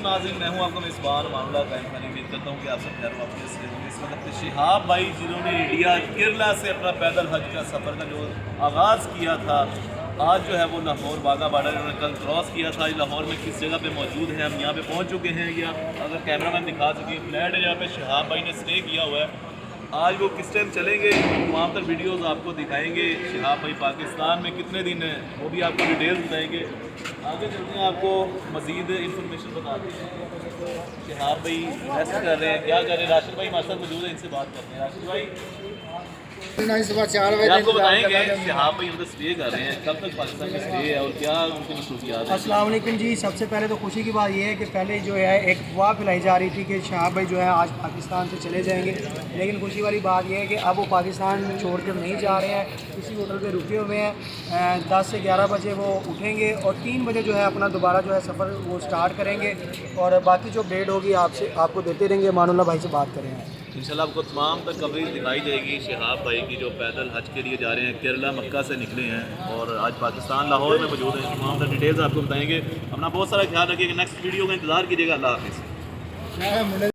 नाज़रीन, मैं हूँ आपका मेज़बान मामला कायम खान। उम्मीद करता हूँ कि आप सब खैर वापस से होंगे। इस वक्त शिहाब भाई जिन्होंने इंडिया केरला से अपना पैदल हज का सफ़र का जो आगाज़ किया था, आज जो है वो लाहौर वाघा बॉर्डर उन्होंने कल क्रॉस किया था। लाहौर में किस जगह पे मौजूद हैं, हम यहाँ पे पहुँच चुके हैं, या अगर कैमरा मैन दिखा सके, फ्लैट है जहाँ पे शिहाब भाई ने स्टे किया हुआ है। आज वो किस टाइम चलेंगे, वहाँ पर वीडियोस आपको दिखाएंगे। शिहाब भाई पाकिस्तान में कितने दिन हैं वो भी आपको डिटेल्स बताएंगे। आगे चलते हैं, आपको मज़ीद इंफॉर्मेशन बताते हैं। शिहाब भाई रेस्ट कर रहे हैं, क्या कर रहे हैं? राशिद भाई हमारे साथ मौजूद है, इनसे बात करते हैं। राशिद भाई सुबह 4 बजे आपको बताएंगे शिहाब भाई उधर स्टे कर रहे हैं, कब तक पाकिस्तान में स्टे है और क्या उनकी मसरूफियात है? अस्सलाम वालेकुम जी। सबसे पहले तो खुशी की बात यह है कि पहले जो है एक अफवाह फैलाई जा रही थी कि शिहाब भाई जो है आज पाकिस्तान से चले जाएंगे, लेकिन खुशी वाली बात यह है कि अब वो पाकिस्तान छोड़कर नहीं जा रहे हैं, किसी होटल पे रुके हुए हैं। 10 से 11 बजे वो उठेंगे और 3 बजे जो है अपना दोबारा जो है सफ़र वो स्टार्ट करेंगे, और बाकी जो अपडेट होगी आपको देते रहेंगे। मानुल्लाह भाई से बात करें, इंशाल्लाह आपको तमाम तक कवरेज दिखाई जाएगी। शिहाब भाई की जो पैदल हज के लिए जा रहे हैं, केरला मक्का से निकले हैं और आज पाकिस्तान लाहौर में मौजूद हैं। तमाम तक डिटेल्स आपको बताएंगे। अपना बहुत सारा ख्याल रखिएगा। नेक्स्ट वीडियो का इंतज़ार कीजिएगा। अल्लाह हाफिज़।